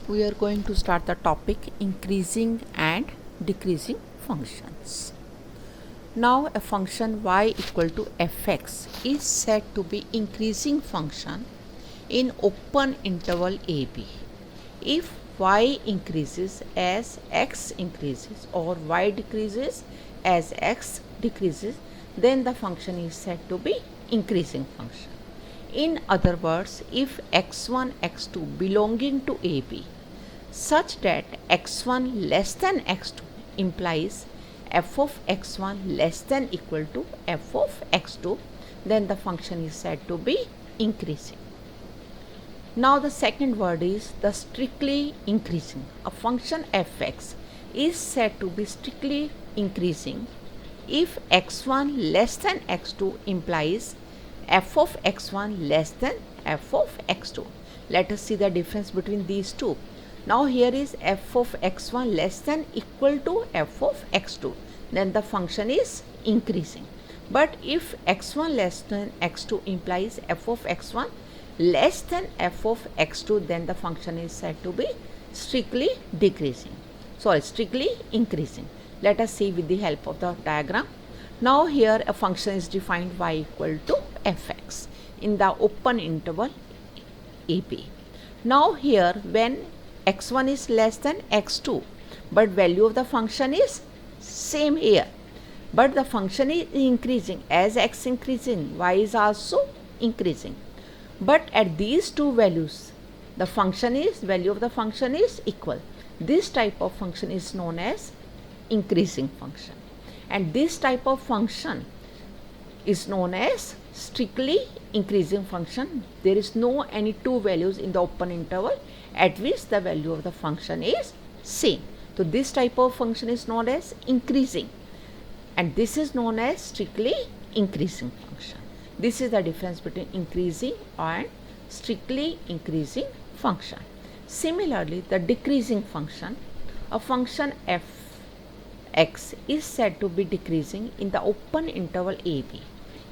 we are going to start the topic increasing and decreasing functions. Now a function y equal to fx is said to be increasing function in open interval ab if y increases as x increases or y decreases as x decreases, then the function is said to be increasing function. In other words, if x1 x2 belonging to ab such that x1 less than x2 implies f of x1 less than equal to f of x2, then the function is said to be increasing. Now the second word is the strictly increasing. A function fx is said to be strictly increasing if x1 less than x2 implies f of x1 less than f of x2. Let us see the difference between these two. Now here is f of x1 less than equal to f of x2, then the function is increasing. But if x1 less than x2 implies f of x1 less than f of x2, then the function is said to be strictly increasing. Let us see with the help of the diagram. Now here a function is defined y equal to fx in the open interval ab. Now here when x1 is less than x2, but value of the function is same here, but the function is increasing. As x increasing, y is also increasing, but at these two values the value of the function is equal. This type of function is known as increasing function, and this type of function is known as strictly increasing function. There is no any two values in the open interval at which the value of the function is same. So this type of function is known as increasing, and this is known as strictly increasing function. This is the difference between increasing and strictly increasing function. Similarly, the decreasing function, a function fx is said to be decreasing in the open interval ab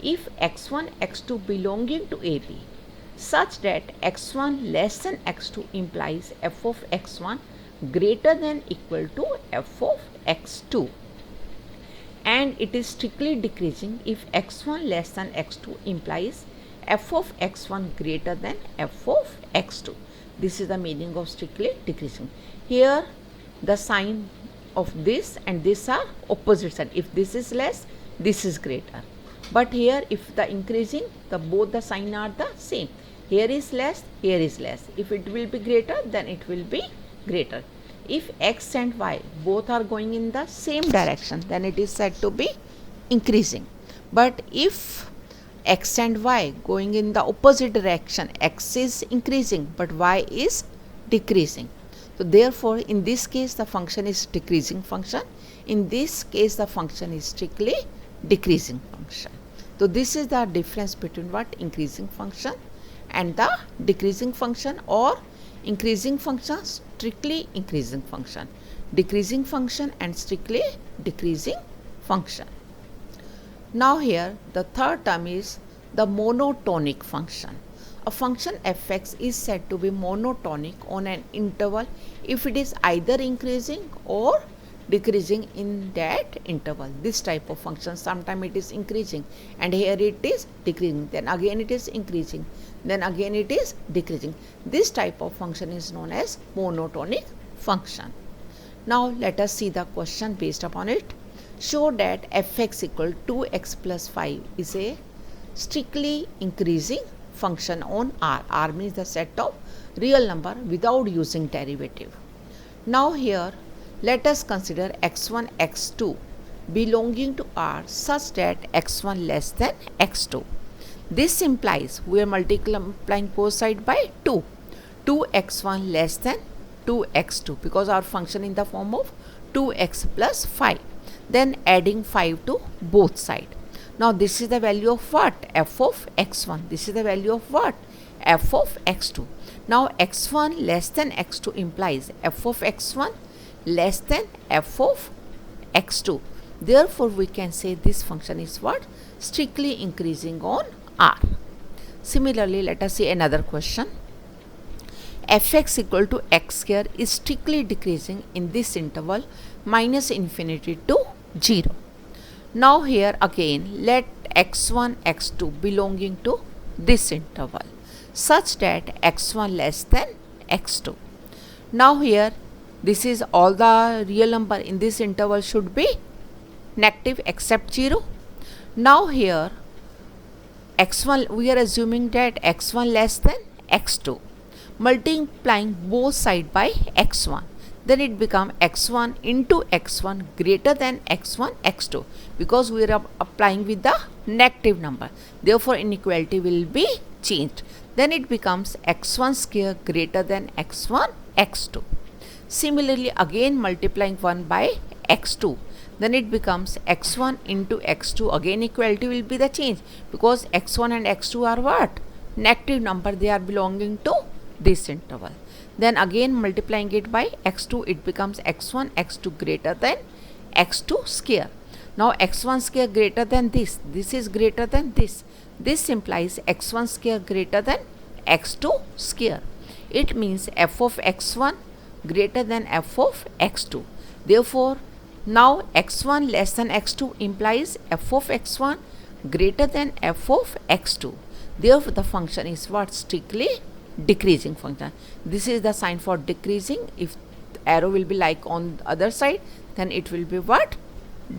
if x1 x2 belonging to ab such that x1 less than x2 implies f of x1 greater than equal to f of x2, and it is strictly decreasing if x1 less than x2 implies f of x1 greater than f of x2. This is the meaning of strictly decreasing. Here the sign of this and this are opposite side. If this is less, this is greater, but here if the increasing, the both the sign are the same. Here is less, here is less. If it will be greater, then it will be greater. If x and y both are going in the same direction, then it is said to be increasing. But if x and y going in the opposite direction, x is increasing but y is decreasing, so therefore in this case the function is decreasing function. In this case the function is strictly decreasing function. So this is the difference between what increasing function and the decreasing function, or increasing function, strictly increasing function, decreasing function and strictly decreasing function. Now here the third term is the monotonic function. A function fx is said to be monotonic on an interval if it is either increasing or decreasing in that interval. This type of function, sometime it is increasing and here it is decreasing, then again it is increasing, then again it is decreasing. This type of function is known as monotonic function. Now let us see the question based upon it. Show that fx equal 2x plus 5 is a strictly increasing function on R. R means the set of real number without using derivative. Now here let us consider x1 x2 belonging to R such that x1 less than x2. This implies we are multiplying both sides by 2. 2x1 less than 2x2 because our function in the form of 2x plus 5. Then adding 5 to both sides. Now this is the value of what? F of x1. This is the value of what? F of x2. Now x1 less than x2 implies f of x1 less than f of x2. Therefore we can say this function is what? Strictly increasing on R. Similarly, let us see another question. fx equal to x square is strictly decreasing in this interval minus infinity to 0. Now here again let x1, x2 belonging to this interval such that x1 less than x2. Now here this is all the real number in this interval should be negative except 0. Now here x1 we are assuming that x1 less than x2, multiplying both side by x1, then it become x1 into x1 greater than x1 x2 because we are applying with the negative number, therefore inequality will be changed. Then it becomes x1 square greater than x1 x2. Similarly again multiplying 1 by x2, then it becomes x1 into x2, again equality will be the change because x1 and x2 are what? Negative number, they are belonging to this interval. Then again multiplying it by x2, it becomes x1 x2 greater than x2 square. Now x1 square greater than this is greater than this implies x1 square greater than x2 square. It means f of x1 greater than f of x2. Therefore now x1 less than x2 implies f of x1 greater than f of x2. Therefore the function is what? Strictly decreasing function. This is the sign for decreasing. If the arrow will be like on the other side, then it will be what?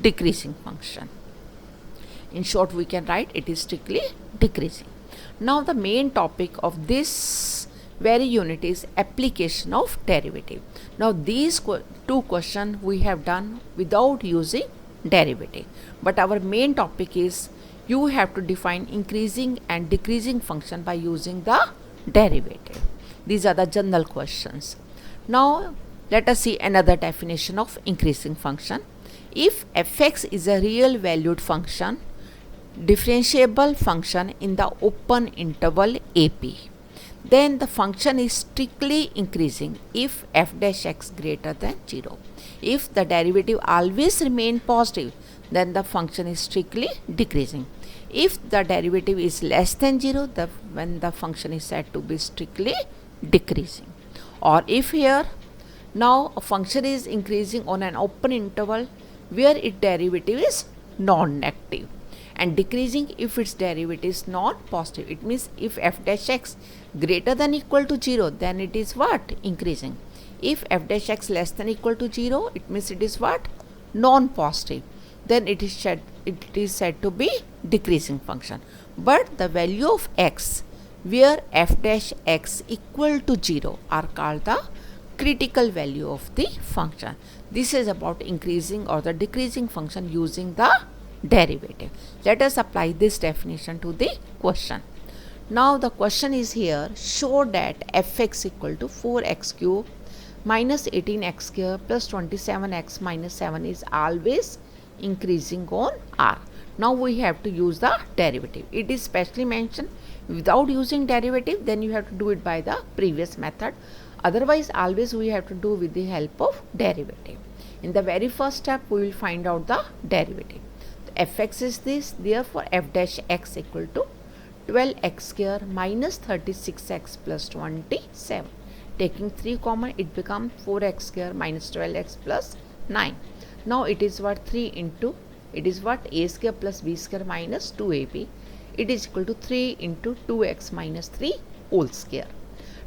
Decreasing function. In short we can write it is strictly decreasing. Now the main topic of this very unit is application of derivative. Now these two questions we have done without using derivative, but our main topic is you have to define increasing and decreasing function by using the derivative. These are the general questions. Now let us see another definition of increasing function. If fx is a real valued function, differentiable function in the open interval AP, then the function is strictly increasing if f dash x greater than 0. If the derivative always remain positive, then the function is strictly decreasing. If the derivative is less than 0, when the function is said to be strictly decreasing. Or if here now a function is increasing on an open interval where its derivative is non-negative, and decreasing if its derivative is not positive. It means if f dash x greater than equal to 0, then it is what? Increasing. If f dash x less than equal to 0, it means it is what? Non-positive. Then it is said to be decreasing function. But the value of x where f dash x equal to 0 are called the critical value of the function. This is about increasing or the decreasing function using the derivative. Let us apply this definition to the question. Now the question is here, show that fx equal to 4x cube minus 18x square plus 27x minus 7 is always increasing on R. Now we have to use the derivative. It is specially mentioned without using derivative, then you have to do it by the previous method. Otherwise always we have to do with the help of derivative. In the very first step we will find out the derivative. Fx is this, therefore f dash x equal to 12x square minus 36x plus 27. Taking 3 common, it becomes 4x square minus 12x plus 9. Now it is what? 3 into, it is what? A square plus b square minus 2ab. It is equal to 3 into 2x minus 3 whole square.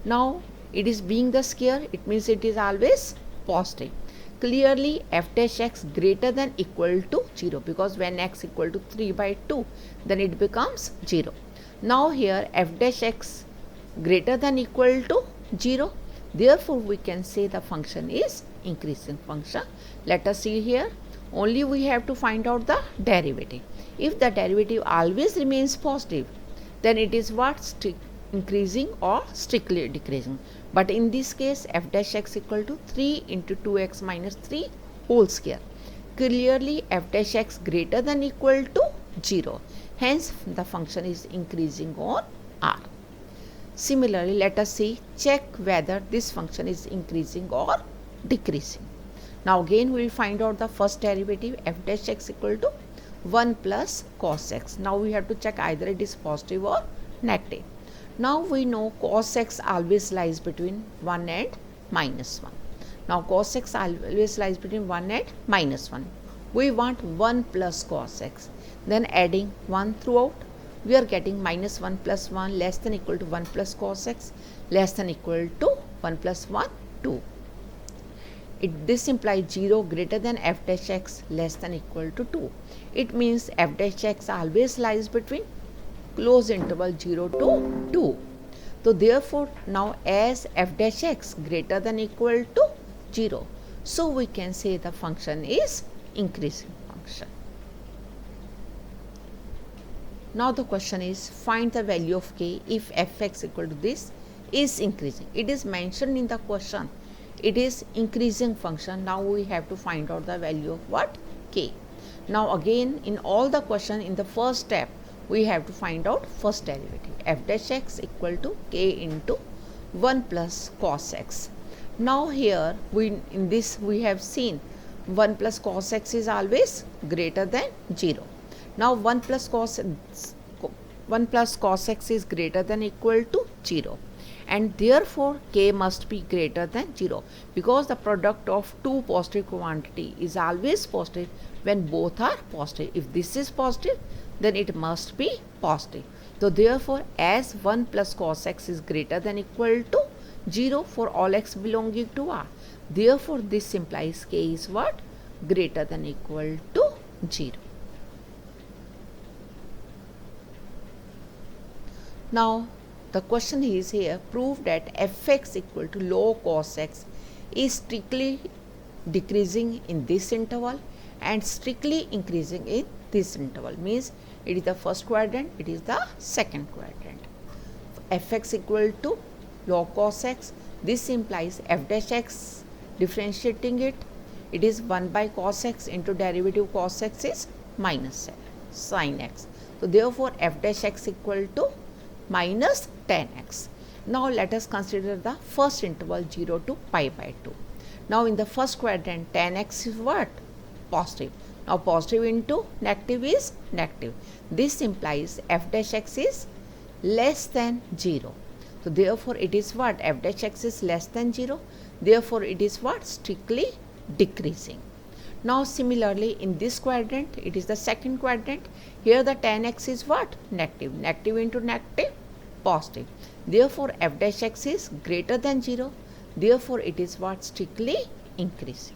Now it is being the square, it means it is always positive. Clearly f dash x greater than equal to 0, because when x equal to 3 by 2, then it becomes 0. Now here f dash x greater than equal to 0, therefore we can say the function is increasing function. Let us see here, only we have to find out the derivative. If the derivative always remains positive, then it is what? Increasing or strictly decreasing. But in this case f dash x equal to 3 into 2x minus 3 whole square. Clearly f dash x greater than equal to 0. Hence the function is increasing on R. Similarly, let us see, check whether this function is increasing or decreasing. Now again we will find out the first derivative, f dash x equal to 1 plus cos x. Now we have to check either it is positive or negative. Now we know cos x always lies between 1 and minus 1. Now cos x always lies between 1 and minus 1. We want 1 plus cos x. Then adding 1 throughout, we are getting minus 1 plus 1 less than equal to 1 plus cos x less than equal to 1 plus 1, 2. This implies 0 greater than f dash x less than equal to 2. It means f dash x always lies between close interval 0 to 2. So therefore now as f dash x greater than equal to 0, so we can say the function is increasing function. Now the question is, find the value of k if fx equal to this is increasing. It is mentioned in the question, it is increasing function. Now we have to find out the value of what? K. Now again in all the question, in the first step we have to find out first derivative, f dash x equal to k into 1 plus cos x. Now here in this we have seen 1 plus cos x is always greater than 0. Now 1 plus cos x is greater than equal to 0, and therefore k must be greater than 0, because the product of two positive quantity is always positive when both are positive. If this is positive, then it must be positive. So therefore as 1 plus cos x is greater than equal to 0 for all x belonging to R, therefore this implies k is what? Greater than equal to 0. Now the question is here, prove that fx equal to log cos x is strictly decreasing in this interval and strictly increasing in this interval. Means it is the first quadrant, it is the second quadrant. Fx equal to log cos x, this implies f dash x, differentiating it, it is 1 by cos x into derivative cos x is minus sin x. So therefore f dash x equal to minus tan x. Now let us consider the first interval 0 to pi by 2. Now in the first quadrant tan x is what? Positive. Now positive into negative is negative. This implies f dash x is less than 0. So therefore it is what? F dash x is less than 0. Therefore it is what? Strictly decreasing. Now similarly in this quadrant, it is the second quadrant. Here the tan x is what? Negative. Negative into negative, positive. Therefore f dash x is greater than 0. Therefore it is what? Strictly increasing.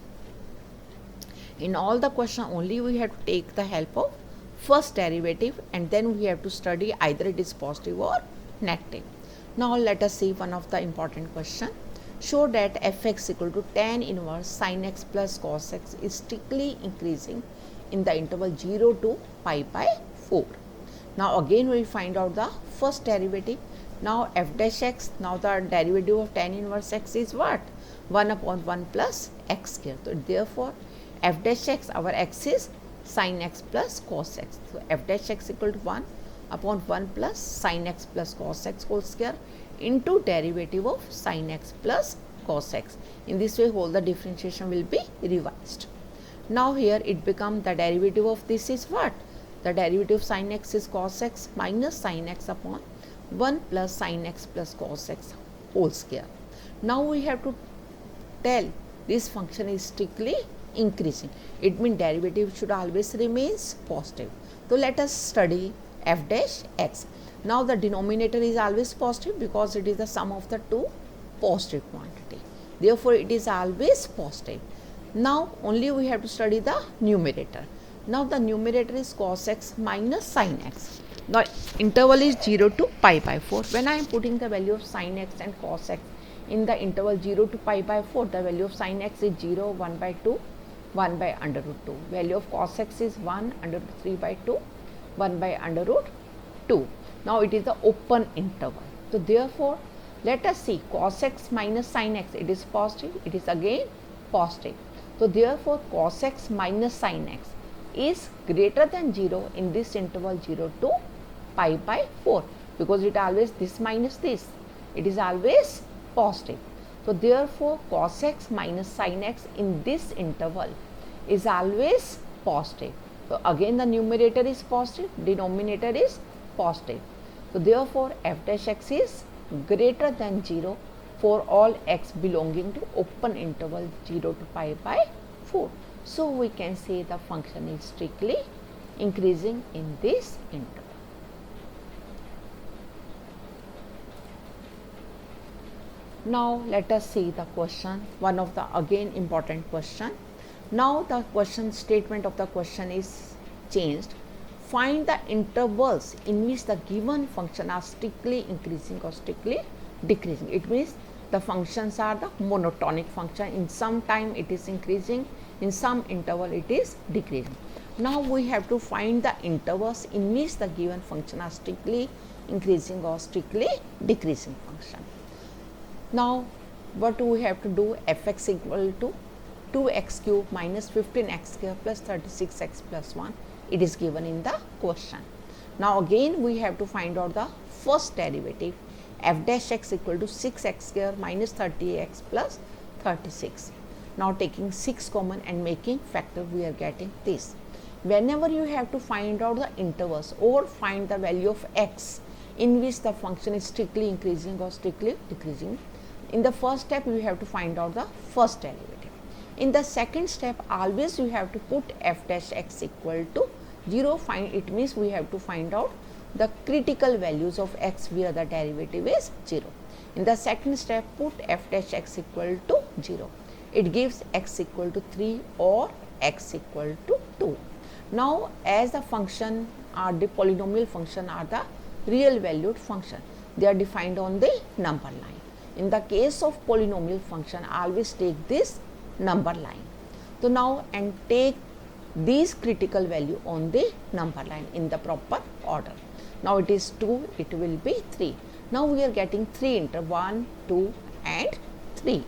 In all the question only we have to take the help of first derivative, and then we have to study either it is positive or negative. Now let us see one of the important question. Show that fx equal to tan inverse sin x plus cos x is strictly increasing in the interval 0 to pi by 4. Now again we will find out the first derivative. Now f dash x, now the derivative of tan inverse x is what? 1 upon 1 plus x square. So therefore f dash x, our x is sin x plus cos x. So f dash x equal to 1 upon 1 plus sin x plus cos x whole square into derivative of sin x plus cos x. In this way whole the differentiation will be revised. Now here it becomes the derivative of this is what? The derivative of sin x is cos x minus sin x upon 1 plus sin x plus cos x whole square. Now we have to tell this function is strictly increasing. It means derivative should always remains positive. So let us study f dash x. Now the denominator is always positive because it is the sum of the two positive quantity. Therefore it is always positive. Now only we have to study the numerator. Now the numerator is cos x minus sin x. Now interval is 0 to pi by 4. When I am putting the value of sin x and cos x in the interval 0 to pi by 4, the value of sin x is 0, 1 by 2, 1 by under root 2. Value of cos x is 1 under root 3 by 2, 1 by under root 2. Now it is the open interval. So therefore let us see cos x minus sin x, it is positive, it is again positive. So therefore cos x minus sin x is greater than 0 in this interval 0 to pi by 4, because it always this minus this, it is always positive. So therefore cos x minus sin x in this interval is always positive. So again the numerator is positive, denominator is positive. So therefore f dash x is greater than 0 for all x belonging to open interval 0 to pi by 4. So we can say the function is strictly increasing in this interval. Now let us see the question, one of the again important question. Now the question statement of the question is changed. Find the intervals in which the given function are strictly increasing or strictly decreasing. It means the functions are the monotonic function. In some time it is increasing, in some interval it is decreasing. Now we have to find the intervals in which the given function are strictly increasing or strictly decreasing function. Now what do we have to do? Fx equal to 2x cube minus 15x square plus 36x plus 1. It is given in the question. Now again we have to find out the first derivative. F dash x equal to 6x square minus 30x plus 36. Now taking 6 common and making factor, we are getting this. Whenever you have to find out the intervals or find the value of x in which the function is strictly increasing or strictly decreasing, in the first step you have to find out the first derivative. In the second step, always you have to put f dash x equal to 0. It means we have to find out the critical values of x where the derivative is 0. In the second step, put f dash x equal to 0. It gives x equal to 3 or x equal to 2. Now as the function are the polynomial function are the real valued function, they are defined on the number line. In the case of polynomial function, always take this number line. So now and take these critical value on the number line in the proper order. Now it is 2, it will be 3. Now we are getting 3 intervals 1, 2 and 3,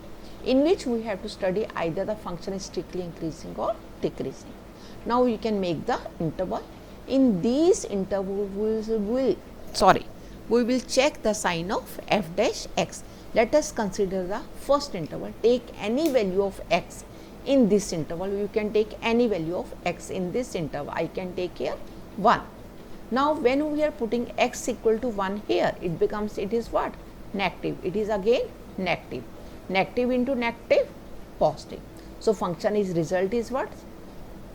in which we have to study either the function is strictly increasing or decreasing. Now we can make the interval. In these intervals we will check the sign of f dash x. Let us consider the first interval. Take any value of x in this interval. You can take any value of x in this interval. I can take here 1. Now when we are putting x equal to 1 here, it is what? Negative. It is again negative. Negative into negative, positive. So function is result is what?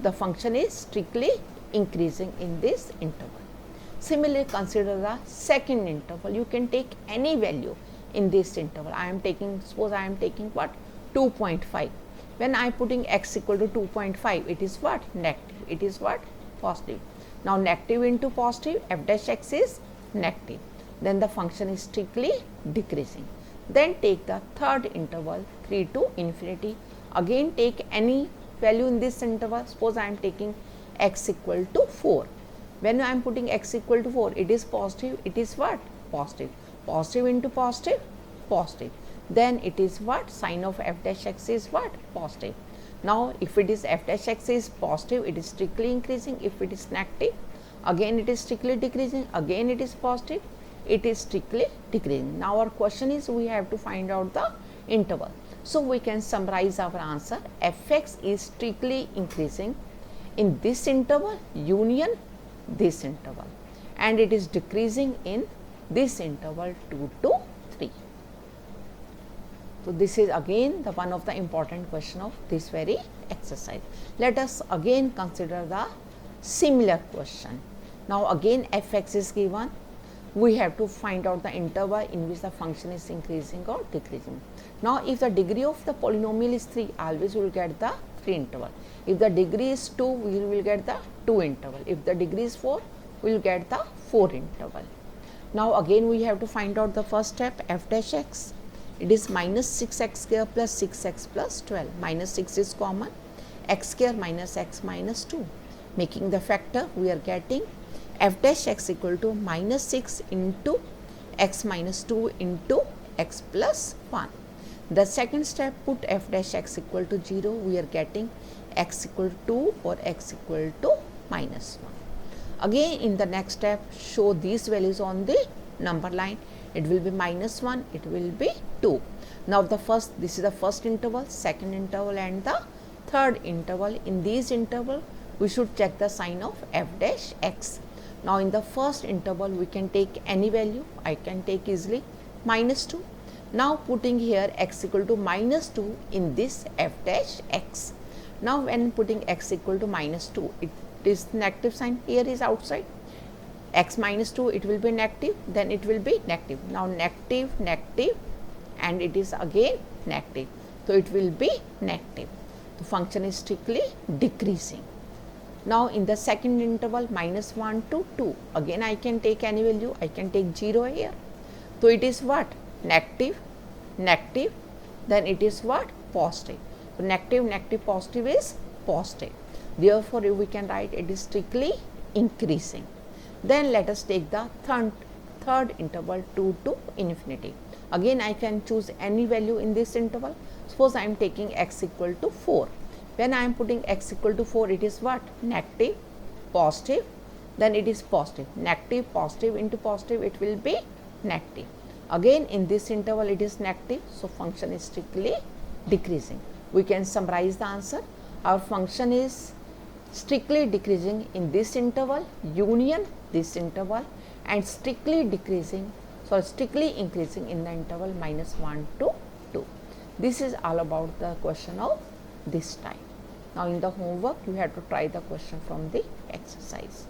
The function is strictly increasing in this interval. Similarly, consider the second interval. You can take any value in this interval. Suppose I am taking what? 2.5. When I am putting x equal to 2.5, it is what? Negative. It is what? Positive. Now negative into positive, f dash x is negative. Then the function is strictly decreasing. Then take the third interval 3 to infinity. Again take any value in this interval. Suppose I am taking x equal to 4. When I am putting x equal to 4, it is positive. It is what? Positive. Positive into positive, positive. Then it is what? Sign of f dash x is what? Positive. Now if it is f dash x is positive, it is strictly increasing. If it is negative, again it is strictly decreasing. Again it is positive, it is strictly decreasing. Now our question is we have to find out the interval. So we can summarize our answer. Fx is strictly increasing in this interval union this interval, and it is decreasing in this interval 2 to 3. So this is again the one of the important question of this very exercise. Let us again consider the similar question. Now again fx is given. We have to find out the interval in which the function is increasing or decreasing. Now if the degree of the polynomial is 3, always we will get the 3 interval. If the degree is 2, we will get the 2 interval. If the degree is 4, we will get the 4 interval. Now again we have to find out the first step, f dash x. It is minus 6x square plus 6x plus 12. Minus 6 is common. X square minus x minus 2. Making the factor, we are getting f dash x equal to minus 6 into x minus 2 into x plus 1. The second step, put f dash x equal to 0. We are getting x equal to 2 or x equal to minus 1. Again in the next step, show these values on the number line. It will be minus 1, it will be 2. Now this is the first interval, second interval and the third interval. In these interval, we should check the sign of f dash x. Now in the first interval we can take any value. I can take easily minus 2. Now putting here x equal to minus 2 in this f dash x. Now when putting x equal to minus 2, it is negative sign here is outside. X minus 2, it will be negative, then it will be negative. Now negative, negative, and it is again negative. So it will be negative. The function is strictly decreasing. Now in the second interval minus 1 to 2, again I can take any value. I can take 0 here. So it is what? Negative, negative, then it is what? Positive. So negative, negative, positive is positive. Therefore we can write it is strictly increasing. Then let us take the third interval 2 to infinity. Again I can choose any value in this interval. Suppose I am taking x equal to 4. When I am putting x equal to 4, it is what? Negative, positive, then it is positive. Negative, positive into positive, it will be negative. Again in this interval it is negative, so function is strictly decreasing. We can summarize the answer. Our function is strictly decreasing in this interval, union this interval, and strictly decreasing, so strictly increasing in the interval minus 1 to 2. This is all about the question of this type. Now in the homework you have to try the question from the exercise.